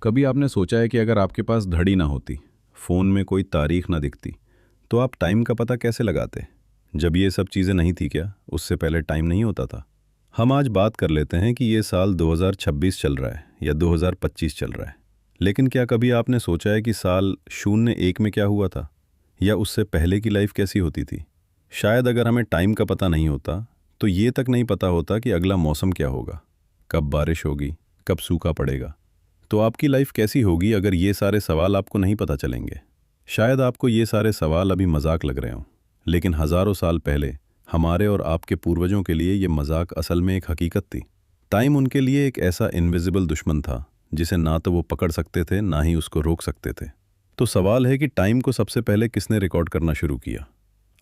कभी आपने सोचा है कि अगर आपके पास घड़ी ना होती, फ़ोन में कोई तारीख ना दिखती, तो आप टाइम का पता कैसे लगाते? जब ये सब चीज़ें नहीं थी क्या, उससे पहले टाइम नहीं होता था? हम आज बात कर लेते हैं कि ये साल 2026 चल रहा है या 2025 चल रहा है। लेकिन क्या कभी आपने सोचा है कि साल 01 में क्या हुआ था? या उससे पहले की लाइफ कैसी होती थी? शायद अगर हमें टाइम का पता नहीं होता, तो ये तक नहीं पता होता कि अगला मौसम क्या होगा, कब बारिश होगी, कब सूखा पड़ेगा। तो आपकी लाइफ कैसी होगी अगर ये सारे सवाल आपको नहीं पता चलेंगे? शायद आपको ये सारे सवाल अभी मजाक लग रहे हों, लेकिन हज़ारों साल पहले हमारे और आपके पूर्वजों के लिए ये मजाक असल में एक हकीकत थी। टाइम उनके लिए एक ऐसा इनविजिबल दुश्मन था जिसे ना तो वो पकड़ सकते थे, ना ही उसको रोक सकते थे। तो सवाल है कि टाइम को सबसे पहले किसने रिकॉर्ड करना शुरू किया?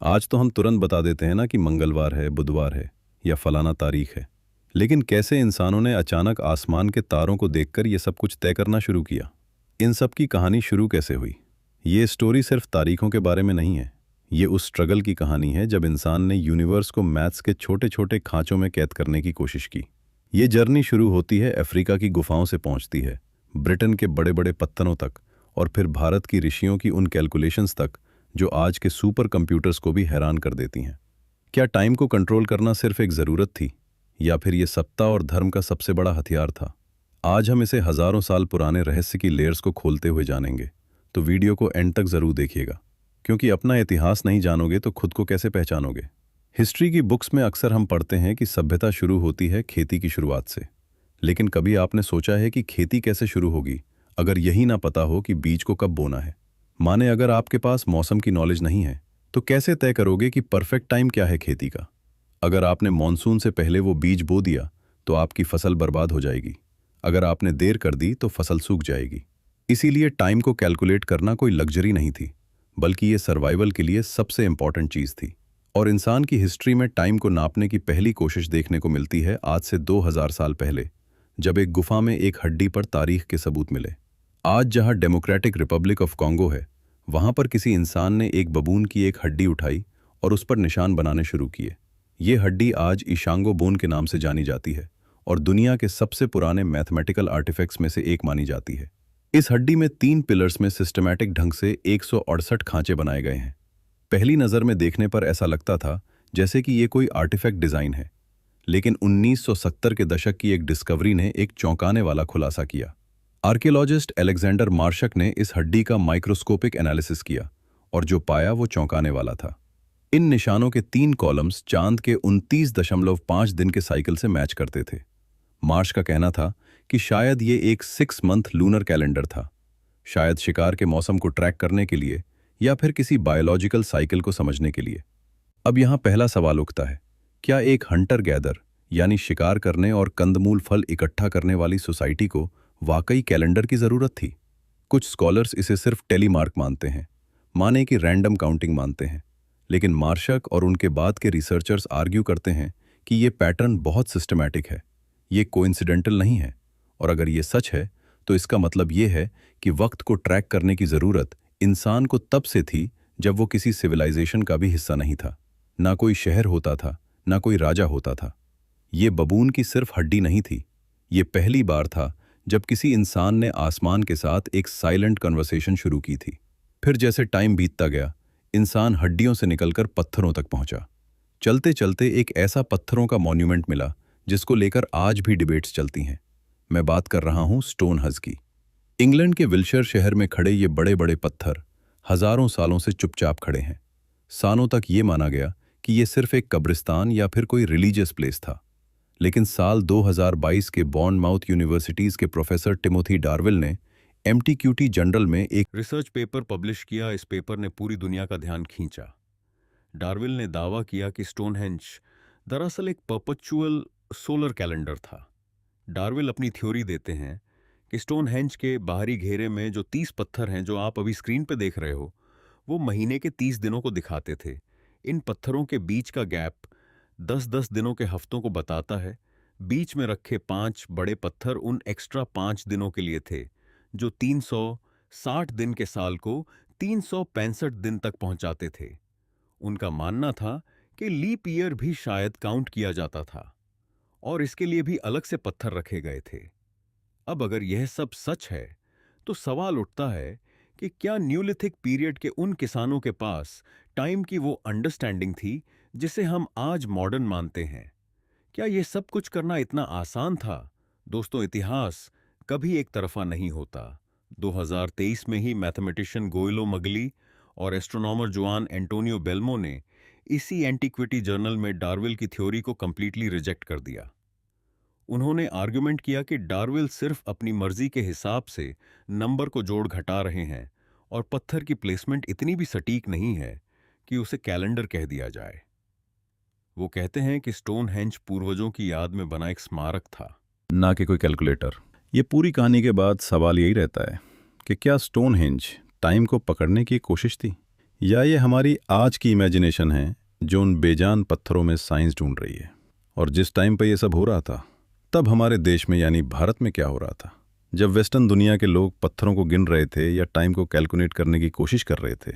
आज तो हम तुरंत बता देते हैं ना कि मंगलवार है, बुधवार है या फलाना तारीख है। लेकिन कैसे इंसानों ने अचानक आसमान के तारों को देखकर ये सब कुछ तय करना शुरू किया? इन सब की कहानी शुरू कैसे हुई? ये स्टोरी सिर्फ तारीखों के बारे में नहीं है। ये उस स्ट्रगल की कहानी है जब इंसान ने यूनिवर्स को मैथ्स के छोटे छोटे खांचों में कैद करने की कोशिश की। ये जर्नी शुरू होती है अफ्रीका की गुफाओं से, पहुंचती है ब्रिटेन के बड़े बड़े पत्थरों तक, और फिर भारत की ऋषियों की उन कैलकुलेशंस तक जो आज के सुपर कंप्यूटर्स को भी हैरान कर देती हैं। क्या टाइम को कंट्रोल करना सिर्फ एक ज़रूरत थी, या फिर ये सत्ता और धर्म का सबसे बड़ा हथियार था? आज हम इसे हजारों साल पुराने रहस्य की लेयर्स को खोलते हुए जानेंगे। तो वीडियो को एंड तक ज़रूर देखिएगा, क्योंकि अपना इतिहास नहीं जानोगे तो खुद को कैसे पहचानोगे? हिस्ट्री की बुक्स में अक्सर हम पढ़ते हैं कि सभ्यता शुरू होती है खेती की शुरुआत से। लेकिन कभी आपने सोचा है कि खेती कैसे शुरू होगी अगर यही ना पता हो कि बीज को कब बोना है? माने अगर आपके पास मौसम की नॉलेज नहीं है, तो कैसे तय करोगे कि परफेक्ट टाइम क्या है खेती का? अगर आपने मॉनसून से पहले वो बीज बो दिया, तो आपकी फसल बर्बाद हो जाएगी। अगर आपने देर कर दी तो फसल सूख जाएगी। इसीलिए टाइम को कैलकुलेट करना कोई लग्जरी नहीं थी, बल्कि ये सर्वाइवल के लिए सबसे इंपॉर्टेंट चीज़ थी। और इंसान की हिस्ट्री में टाइम को नापने की पहली कोशिश देखने को मिलती है आज से 2000 साल पहले, जब एक गुफा में एक हड्डी पर तारीख के सबूत मिले। आज जहां डेमोक्रेटिक रिपब्लिक ऑफ कॉन्गो है, वहां पर किसी इंसान ने एक बबून की एक हड्डी उठाई और उस पर निशान बनाने शुरू किए। ये हड्डी आज इशांगो बोन के नाम से जानी जाती है और दुनिया के सबसे पुराने मैथमेटिकल आर्टिफैक्ट्स में से एक मानी जाती है। इस हड्डी में 3 पिलर्स में सिस्टमैटिक ढंग से 168 खांचे बनाए गए हैं। पहली नज़र में देखने पर ऐसा लगता था जैसे कि ये कोई आर्टिफैक्ट डिज़ाइन है, लेकिन 1970 के दशक की एक डिस्कवरी ने एक चौंकाने वाला खुलासा किया। आर्कियोलॉजिस्ट अलेक्जेंडर मार्शक ने इस हड्डी का माइक्रोस्कोपिक एनालिसिस किया और जो पाया वो चौंकाने वाला था। इन निशानों के 3 कॉलम्स चांद के 29.5 दिन के साइकिल से मैच करते थे। मार्श का कहना था कि शायद ये एक 6 मंथ लूनर कैलेंडर था, शायद शिकार के मौसम को ट्रैक करने के लिए या फिर किसी बायोलॉजिकल साइकिल को समझने के लिए। अब यहाँ पहला सवाल उठता है, क्या एक हंटर गैदर यानी शिकार करने और कंदमूल फल इकट्ठा करने वाली सोसाइटी को वाकई कैलेंडर की ज़रूरत थी? कुछ स्कॉलर्स इसे सिर्फ टेलीमार्क मानते हैं, माने कि रैंडम काउंटिंग मानते हैं, लेकिन मार्शक और उनके बाद के रिसर्चर्स आर्ग्यू करते हैं कि ये पैटर्न बहुत सिस्टमैटिक है, ये कोइंसिडेंटल नहीं है। और अगर ये सच है, तो इसका मतलब ये है कि वक्त को ट्रैक करने की ज़रूरत इंसान को तब से थी जब वो किसी सिविलाइजेशन का भी हिस्सा नहीं था। ना कोई शहर होता था, ना कोई राजा होता था। ये बबून की सिर्फ हड्डी नहीं थी, ये पहली बार था जब किसी इंसान ने आसमान के साथ एक साइलेंट कन्वर्सेशन शुरू की थी। फिर जैसे टाइम बीतता गया, इंसान हड्डियों से निकलकर पत्थरों तक पहुंचा। चलते चलते एक ऐसा पत्थरों का मॉन्यूमेंट मिला जिसको लेकर आज भी डिबेट्स चलती हैं। मैं बात कर रहा हूं स्टोनहंज की। इंग्लैंड के विल्शर शहर में खड़े ये बड़े बड़े पत्थर हजारों सालों से चुपचाप खड़े हैं। सालों तक ये माना गया कि ये सिर्फ एक कब्रिस्तान या फिर कोई रिलीजियस प्लेस था। लेकिन साल 2022 के बॉर्नमाउथ यूनिवर्सिटीज के प्रोफेसर टिमोथी डार्विल ने एमटीक्यूटी जर्नल में एक रिसर्च पेपर पब्लिश किया। इस पेपर ने पूरी दुनिया का ध्यान खींचा। डार्विन ने दावा किया कि स्टोनहेंज दरअसल एक परपेचुअल सोलर कैलेंडर था। डार्विन अपनी थ्योरी देते हैं कि स्टोनहेंज के बाहरी घेरे में जो 30 पत्थर हैं, जो आप अभी स्क्रीन पर देख रहे हो, वो महीने के 30 दिनों को दिखाते थे। इन पत्थरों के बीच का गैप 10-10 दिनों के हफ्तों को बताता है। बीच में रखे 5 बड़े पत्थर उन एक्स्ट्रा 5 दिनों के लिए थे, जो 360 दिन के साल को 365 दिन तक पहुंचाते थे। उनका मानना था कि लीप ईयर भी शायद काउंट किया जाता था और इसके लिए भी अलग से पत्थर रखे गए थे। अब अगर यह सब सच है, तो सवाल उठता है कि क्या न्यूलिथिक पीरियड के उन किसानों के पास टाइम की वो अंडरस्टैंडिंग थी जिसे हम आज मॉडर्न मानते हैं? क्या ये सब कुछ करना इतना आसान था? दोस्तों, इतिहास कभी एक तरफा नहीं होता। 2023 में ही मैथमेटिशियन गोइलो मगली और एस्ट्रोनॉमर जुआन एंटोनियो बेल्मो ने इसी एंटीक्विटी जर्नल में डार्विन की थ्योरी को कंप्लीटली रिजेक्ट कर दिया। उन्होंने आर्गुमेंट किया कि डार्विन सिर्फ अपनी मर्जी के हिसाब से नंबर को जोड़ घटा रहे हैं और पत्थर की प्लेसमेंट इतनी भी सटीक नहीं है कि उसे कैलेंडर कह दिया जाए। वो कहते हैं कि स्टोनहेंज पूर्वजों की याद में बना एक स्मारक था, ना कि कोई कैलकुलेटर। ये पूरी कहानी के बाद सवाल यही रहता है कि क्या स्टोनहेंज टाइम को पकड़ने की कोशिश थी, या ये हमारी आज की इमेजिनेशन है जो उन बेजान पत्थरों में साइंस ढूंढ रही है। और जिस टाइम पर यह सब हो रहा था, तब हमारे देश में यानी भारत में क्या हो रहा था? जब वेस्टर्न दुनिया के लोग पत्थरों को गिन रहे थे या टाइम को कैलकुलेट करने की कोशिश कर रहे थे,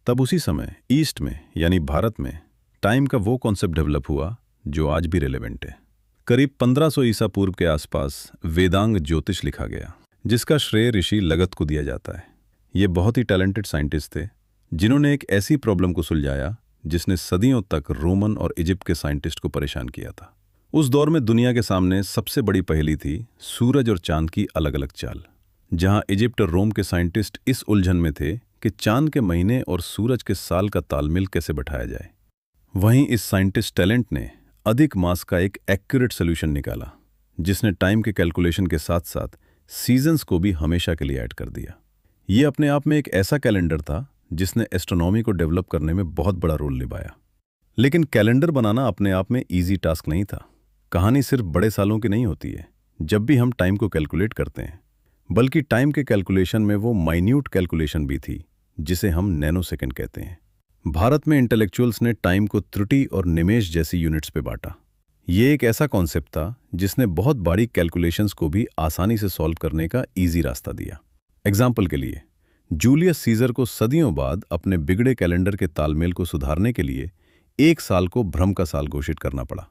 तब उसी समय ईस्ट में यानी भारत में टाइम का वो कॉन्सेप्ट डेवलप हुआ जो आज भी रिलेवेंट है। करीब 1500 ईसा पूर्व के आसपास वेदांग ज्योतिष लिखा गया, जिसका श्रेय ऋषि लगत को दिया जाता है। ये बहुत ही टैलेंटेड साइंटिस्ट थे जिन्होंने एक ऐसी प्रॉब्लम को सुलझाया जिसने सदियों तक रोमन और इजिप्ट के साइंटिस्ट को परेशान किया था। उस दौर में दुनिया के सामने सबसे बड़ी पहेली थी सूरज और चांद की अलग अलग चाल। जहां इजिप्ट और रोम के साइंटिस्ट इस उलझन में थे कि चांद के महीने और सूरज के साल का तालमेल कैसे बैठाया जाए, वहीं इस साइंटिस्ट टैलेंट ने अधिक मास का एक एक्यूरेट सोल्यूशन निकाला, जिसने टाइम के कैलकुलेशन के साथ साथ सीजन्स को भी हमेशा के लिए ऐड कर दिया। ये अपने आप में एक ऐसा कैलेंडर था जिसने एस्ट्रोनॉमी को डेवलप करने में बहुत बड़ा रोल निभाया। लेकिन कैलेंडर बनाना अपने आप में ईजी टास्क नहीं था। कहानी सिर्फ बड़े सालों की नहीं होती है जब भी हम टाइम को कैलकुलेट करते हैं, बल्कि टाइम के कैलकुलेशन में वो माइन्यूट कैलकुलेशन भी थी जिसे हम नैनो सेकेंड कहते हैं। भारत में इंटेलेक्चुअल्स ने टाइम को त्रुटि और निमेष जैसी यूनिट्स पे बांटा। ये एक ऐसा कॉन्सेप्ट था जिसने बहुत बारीक कैलकुलेशंस को भी आसानी से सॉल्व करने का ईजी रास्ता दिया। एग्जाम्पल के लिए, जूलियस सीजर को सदियों बाद अपने बिगड़े कैलेंडर के तालमेल को सुधारने के लिए एक साल को भ्रम का साल घोषित करना पड़ा।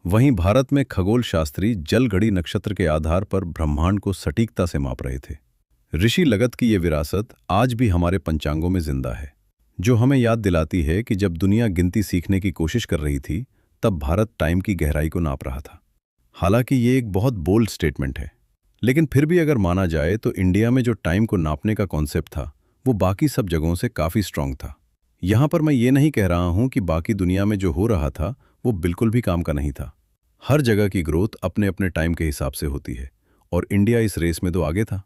वहीं भारत में खगोल शास्त्री जल घड़ी नक्षत्र के आधार पर ब्रह्मांड को सटीकता से माप रहे थे। ऋषि लगत की ये विरासत आज भी हमारे पंचांगों में जिंदा है, जो हमें याद दिलाती है कि जब दुनिया गिनती सीखने की कोशिश कर रही थी, तब भारत टाइम की गहराई को नाप रहा था। हालांकि ये एक बहुत बोल्ड स्टेटमेंट है, लेकिन फिर भी अगर माना जाए तो इंडिया में जो टाइम को नापने का कॉन्सेप्ट था वो बाकी सब जगहों से काफ़ी स्ट्रांग था। यहाँ पर मैं ये नहीं कह रहा हूँ कि बाकी दुनिया में जो हो रहा था वो बिल्कुल भी काम का नहीं था। हर जगह की ग्रोथ अपने अपने टाइम के हिसाब से होती है और इंडिया इस रेस में तो आगे था।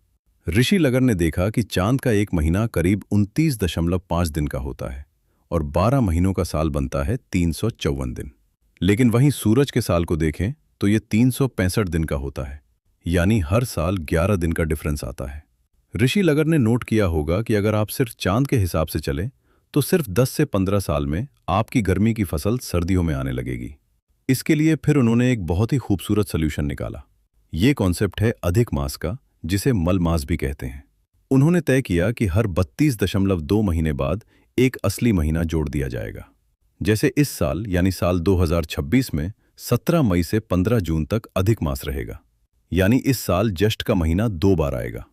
ऋषि लगत ने देखा कि चांद का एक महीना करीब 29.5 दिन का होता है और 12 महीनों का साल बनता है 354 दिन। लेकिन वहीं सूरज के साल को देखें तो ये 365 दिन का होता है, यानी हर साल 11 दिन का डिफरेंस आता है। ऋषि लगत ने नोट किया होगा कि अगर आप सिर्फ चांद के हिसाब से चलें तो सिर्फ 10 से 15 साल में आपकी गर्मी की फसल सर्दियों में आने लगेगी। इसके लिए फिर उन्होंने एक बहुत ही खूबसूरत सॉल्यूशन निकाला। ये कॉन्सेप्ट है अधिक मास का, जिसे मल मास भी कहते हैं। उन्होंने तय किया कि हर 32.2 महीने बाद एक असली महीना जोड़ दिया जाएगा। जैसे इस साल यानी साल 2026 में 17 मई से 15 जून तक अधिक मास रहेगा, यानी इस साल ज्येष्ठ का महीना 2 बार आएगा।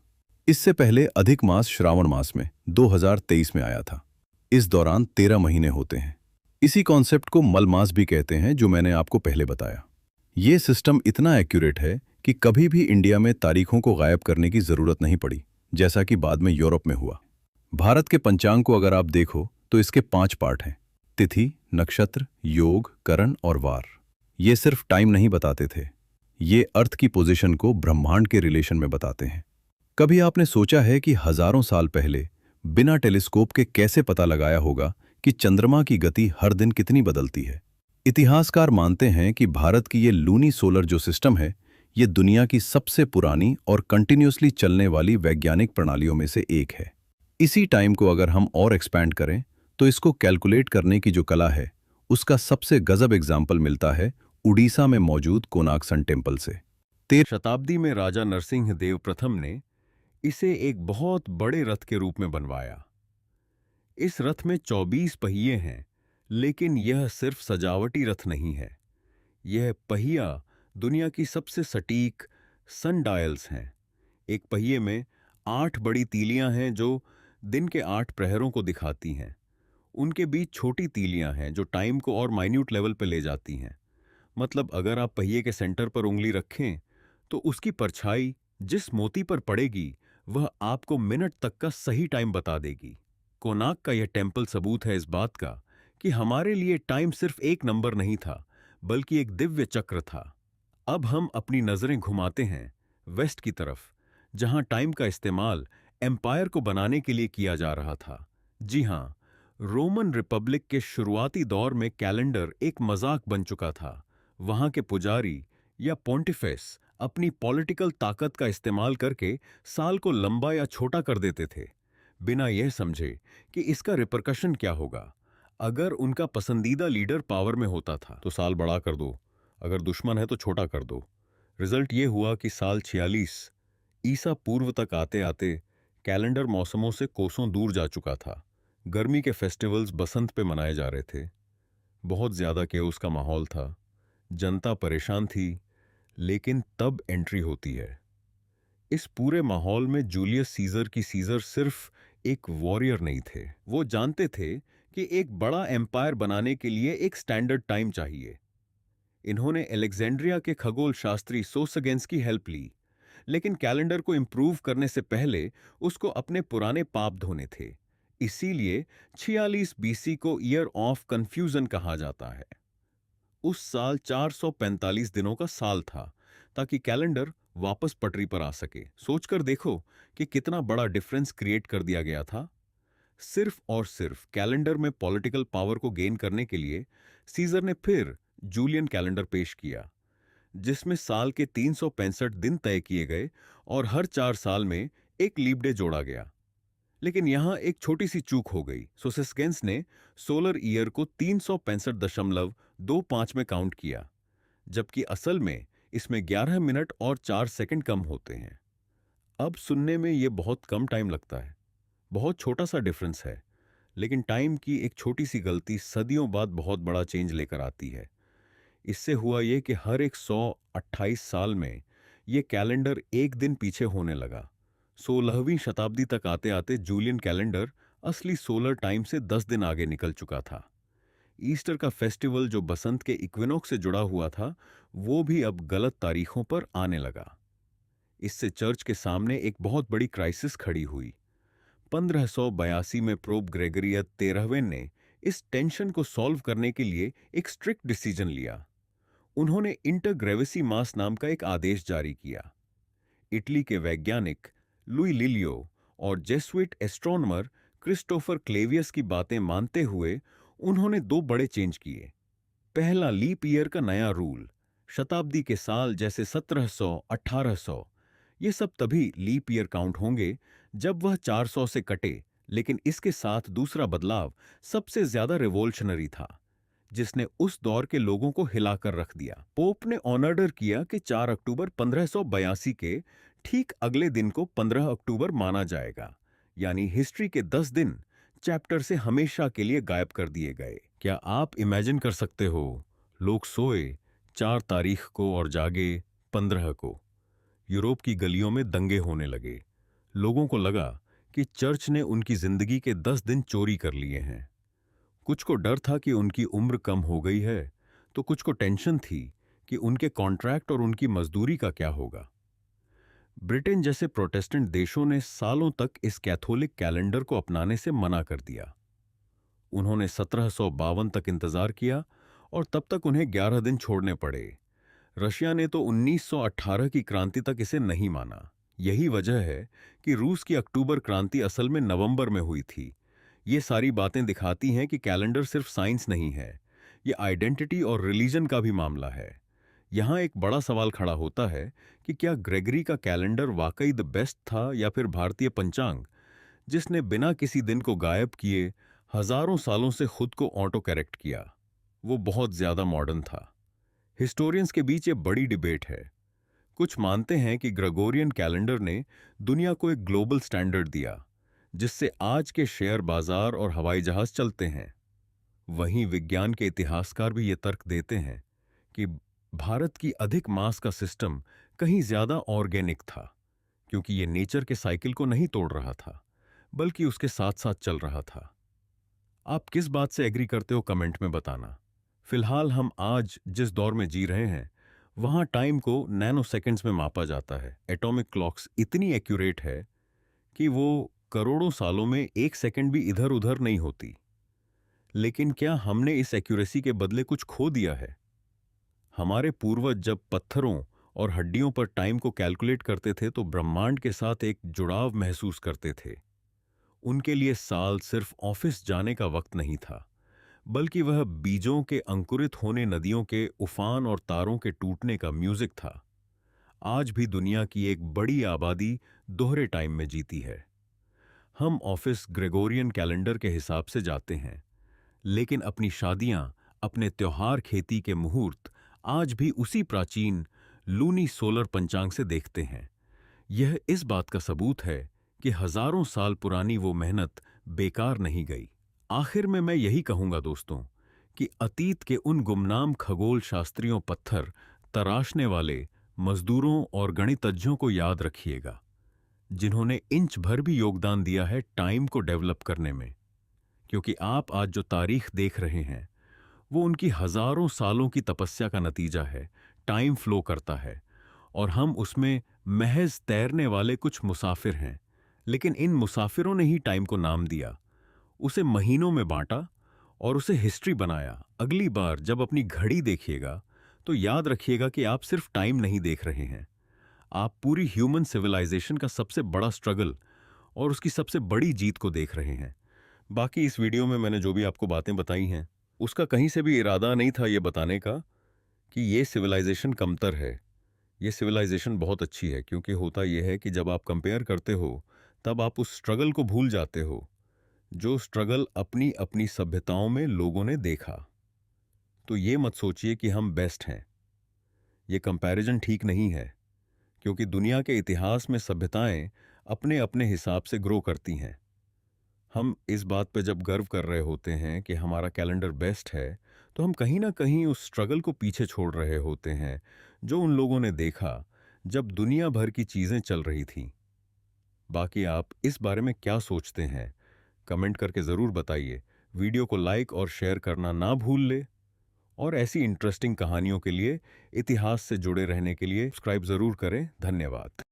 इससे पहले अधिक मास श्रावण मास में 2023 में आया था। इस दौरान 13 महीने होते हैं। इसी कॉन्सेप्ट को मलमास भी कहते हैं, जो मैंने आपको पहले बताया। ये सिस्टम इतना एक्यूरेट है कि कभी भी इंडिया में तारीखों को गायब करने की जरूरत नहीं पड़ी, जैसा कि बाद में यूरोप में हुआ। भारत के पंचांग को अगर आप देखो तो इसके 5 पार्ट हैं: तिथि, नक्षत्र, योग, करण और वार। ये सिर्फ टाइम नहीं बताते थे, ये अर्थ की पोजीशन को ब्रह्मांड के रिलेशन में बताते हैं। कभी आपने सोचा है कि हजारों साल पहले बिना टेलीस्कोप के कैसे पता लगाया होगा कि चंद्रमा की गति हर दिन कितनी बदलती है? इतिहासकार मानते हैं कि भारत की ये लूनी सोलर जो सिस्टम है, ये दुनिया की सबसे पुरानी और कंटिन्यूसली चलने वाली वैज्ञानिक प्रणालियों में से एक है। इसी टाइम को अगर हम और एक्सपैंड करें तो इसको कैलकुलेट करने की जो कला है, उसका सबसे गजब एग्जाम्पल मिलता है उड़ीसा में मौजूद कोणार्क सन टेम्पल से। 13वीं शताब्दी में राजा नरसिंह देव प्रथम ने इसे एक बहुत बड़े रथ के रूप में बनवाया। इस रथ में 24 पहिए हैं, लेकिन यह सिर्फ सजावटी रथ नहीं है। यह पहिया दुनिया की सबसे सटीक सनडायल्स हैं। एक पहिए में 8 बड़ी तीलियां हैं जो दिन के 8 प्रहरों को दिखाती हैं। उनके बीच छोटी तीलियां हैं जो टाइम को और माइन्यूट लेवल पर ले जाती हैं। मतलब अगर आप पहिए के सेंटर पर उंगली रखें तो उसकी परछाई जिस मोती पर पड़ेगी वह आपको मिनट तक का सही टाइम बता देगी। कोनार्क का यह टेम्पल सबूत है इस बात का कि हमारे लिए टाइम सिर्फ एक नंबर नहीं था, बल्कि एक दिव्य चक्र था। अब हम अपनी नजरें घुमाते हैं वेस्ट की तरफ, जहां टाइम का इस्तेमाल एम्पायर को बनाने के लिए किया जा रहा था। जी हां, रोमन रिपब्लिक के शुरुआती दौर में कैलेंडर एक मजाक बन चुका था। वहां के पुजारी या पोंटिफेस अपनी पॉलिटिकल ताकत का इस्तेमाल करके साल को लंबा या छोटा कर देते थे, बिना यह समझे कि इसका रिपरकशन क्या होगा। अगर उनका पसंदीदा लीडर पावर में होता था तो साल बड़ा कर दो, अगर दुश्मन है तो छोटा कर दो। रिजल्ट यह हुआ कि साल 46 ईसा पूर्व तक आते आते कैलेंडर मौसमों से कोसों दूर जा चुका था। गर्मी के फेस्टिवल्स बसंत पे मनाए जा रहे थे। बहुत ज्यादा केओस का माहौल था, जनता परेशान थी। लेकिन तब एंट्री होती है। इस पूरे माहौल में जूलियस सीजर की सीजर सिर्फ एक वॉरियर नहीं थे। वो जानते थे कि एक बड़ा एम्पायर बनाने के लिए एक स्टैंडर्ड टाइम चाहिए। इन्होंने अलेक्जेंड्रिया के खगोल शास्त्री सोसगेंस की हेल्प ली, लेकिन कैलेंडर को इंप्रूव करने से पहले उसको अपने पुराने पाप धोने थे। इसीलिए 46 बीसी को ईयर ऑफ कंफ्यूजन कहा जाता है। उस साल 445 दिनों का साल था, ताकि कैलेंडर वापस पटरी पर आ सके। सोचकर देखो कि कितना बड़ा डिफरेंस क्रिएट कर दिया गया था। सिर्फ और सिर्फ कैलेंडर में पॉलिटिकल पावर को गेन करने के लिए सीजर ने फिर जूलियन कैलेंडर पेश किया, जिसमें साल के 365 दिन तय किए गए और हर 4 साल में एक लीप डे जोड़ा गया। लेकिन यहां एक छोटी सी चूक हो गई। सोसेस्केंस ने सोलर ईयर को 365.25 में काउंट किया, जबकि असल में इसमें 11 मिनट और 4 सेकंड कम होते हैं। अब सुनने में यह बहुत कम टाइम लगता है, बहुत छोटा सा डिफरेंस है, लेकिन टाइम की एक छोटी सी गलती सदियों बाद बहुत बड़ा चेंज लेकर आती है। इससे हुआ यह कि हर एक 128 साल में यह कैलेंडर एक दिन पीछे होने लगा। 16वीं शताब्दी तक आते आते जूलियन कैलेंडर असली सोलर टाइम से 10 दिन आगे निकल चुका था। ईस्टर का फेस्टिवल जो बसंत के इक्विनॉक्स से जुड़ा हुआ था, वो भी अब गलत तारीखों पर आने लगा। इससे चर्च के सामने एक बहुत बड़ी क्राइसिस खड़ी हुई। 1582 में पोप ग्रेगरी 13वें ने इस टेंशन को सॉल्व करने के लिए एक स्ट्रिक्ट डिसीजन लिया। उन्होंने इंटरग्रेविसी मास नाम का एक आदेश जारी किया। इटली के वैज्ञानिक लुई लिलियो और जेसुइट एस्ट्रोनॉमर क्रिस्टोफर क्लेवियस की बातें मानते हुए उन्होंने 2 बड़े चेंज किए। पहला, लीप ईयर का नया रूल। शताब्दी के साल जैसे 1700, 1800 ये सब तभी लीप ईयर काउंट होंगे जब वह 400 से कटे। लेकिन इसके साथ दूसरा बदलाव सबसे ज्यादा रिवोल्यूशनरी था, जिसने उस दौर के लोगों को हिलाकर रख दिया। पोप ने ऑर्डर किया कि 4 अक्टूबर 1582 के ठीक अगले दिन को 15 अक्टूबर माना जाएगा, यानी हिस्ट्री के 10 दिन चैप्टर से हमेशा के लिए गायब कर दिए गए। क्या आप इमेजिन कर सकते हो, लोग सोए 4 तारीख को और जागे 15 को। यूरोप की गलियों में दंगे होने लगे। लोगों को लगा कि चर्च ने उनकी जिंदगी के 10 दिन चोरी कर लिए हैं। कुछ को डर था कि उनकी उम्र कम हो गई है, तो कुछ को टेंशन थी कि उनके कॉन्ट्रैक्ट और उनकी मजदूरी का क्या होगा। ब्रिटेन जैसे प्रोटेस्टेंट देशों ने सालों तक इस कैथोलिक कैलेंडर को अपनाने से मना कर दिया। उन्होंने 1752 तक इंतजार किया और तब तक उन्हें 11 दिन छोड़ने पड़े। रशिया ने तो 1918 की क्रांति तक इसे नहीं माना। यही वजह है कि रूस की अक्टूबर क्रांति असल में नवंबर में हुई थी। ये सारी बातें दिखाती हैं कि कैलेंडर सिर्फ साइंस नहीं है, ये आइडेंटिटी और रिलीजन का भी मामला है। यहां एक बड़ा सवाल खड़ा होता है कि क्या ग्रेगरी का कैलेंडर वाकई द बेस्ट था, या फिर भारतीय पंचांग, जिसने बिना किसी दिन को गायब किए हजारों सालों से खुद को ऑटो करेक्ट किया, वो बहुत ज्यादा मॉडर्न था। हिस्टोरियंस के बीच ये बड़ी डिबेट है। कुछ मानते हैं कि ग्रेगोरियन कैलेंडर ने दुनिया को एक ग्लोबल स्टैंडर्ड दिया, जिससे आज के शेयर बाजार और हवाई जहाज चलते हैं। वहीं विज्ञान के इतिहासकार भी ये तर्क देते हैं कि भारत की अधिक मास का सिस्टम कहीं ज्यादा ऑर्गेनिक था, क्योंकि ये नेचर के साइकिल को नहीं तोड़ रहा था, बल्कि उसके साथ साथ चल रहा था। आप किस बात से एग्री करते हो कमेंट में बताना। फिलहाल हम आज जिस दौर में जी रहे हैं वहां टाइम को नैनो सेकंड्स में मापा जाता है। एटॉमिक क्लॉक्स इतनी एक्यूरेट है कि वो करोड़ों सालों में एक सेकंड भी इधर उधर नहीं होती। लेकिन क्या हमने इस एक्यूरेसी के बदले कुछ खो दिया है? हमारे पूर्वज जब पत्थरों और हड्डियों पर टाइम को कैलकुलेट करते थे तो ब्रह्मांड के साथ एक जुड़ाव महसूस करते थे। उनके लिए साल सिर्फ ऑफिस जाने का वक्त नहीं था, बल्कि वह बीजों के अंकुरित होने, नदियों के उफान और तारों के टूटने का म्यूजिक था। आज भी दुनिया की एक बड़ी आबादी दोहरे टाइम में जीती है। हम ऑफिस ग्रेगोरियन कैलेंडर के हिसाब से जाते हैं, लेकिन अपनी शादियां, अपने त्योहार, खेती के मुहूर्त आज भी उसी प्राचीन लूनी सोलर पंचांग से देखते हैं। यह इस बात का सबूत है कि हजारों साल पुरानी वो मेहनत बेकार नहीं गई। आखिर में मैं यही कहूंगा दोस्तों कि अतीत के उन गुमनाम खगोल शास्त्रियों, पत्थर तराशने वाले मजदूरों और गणितज्ञों को याद रखिएगा, जिन्होंने इंच भर भी योगदान दिया है टाइम को डेवलप करने में। क्योंकि आप आज जो तारीख देख रहे हैं वो उनकी हजारों सालों की तपस्या का नतीजा है। टाइम फ्लो करता है और हम उसमें महज तैरने वाले कुछ मुसाफिर हैं। लेकिन इन मुसाफिरों ने ही टाइम को नाम दिया, उसे महीनों में बांटा और उसे हिस्ट्री बनाया। अगली बार जब अपनी घड़ी देखिएगा तो याद रखिएगा कि आप सिर्फ टाइम नहीं देख रहे हैं, आप पूरी ह्यूमन सिविलाइजेशन का सबसे बड़ा स्ट्रगल और उसकी सबसे बड़ी जीत को देख रहे हैं। बाकी इस वीडियो में मैंने जो भी आपको बातें बताई हैं उसका कहीं से भी इरादा नहीं था ये बताने का कि ये सिविलाइजेशन कमतर है। ये सिविलाइजेशन बहुत अच्छी है, क्योंकि होता यह है कि जब आप कंपेयर करते हो तब आप उस स्ट्रगल को भूल जाते हो, जो स्ट्रगल अपनी अपनी सभ्यताओं में लोगों ने देखा। तो ये मत सोचिए कि हम बेस्ट हैं। ये कंपैरिजन ठीक नहीं है, क्योंकि दुनिया के इतिहास में सभ्यताएं अपने अपने हिसाब से ग्रो करती हैं। हम इस बात पे जब गर्व कर रहे होते हैं कि हमारा कैलेंडर बेस्ट है, तो हम कहीं ना कहीं उस स्ट्रगल को पीछे छोड़ रहे होते हैं जो उन लोगों ने देखा जब दुनिया भर की चीजें चल रही थीं। बाकी आप इस बारे में क्या सोचते हैं कमेंट करके ज़रूर बताइए। वीडियो को लाइक और शेयर करना ना भूल ले, और ऐसी इंटरेस्टिंग कहानियों के लिए, इतिहास से जुड़े रहने के लिए सब्सक्राइब ज़रूर करें। धन्यवाद।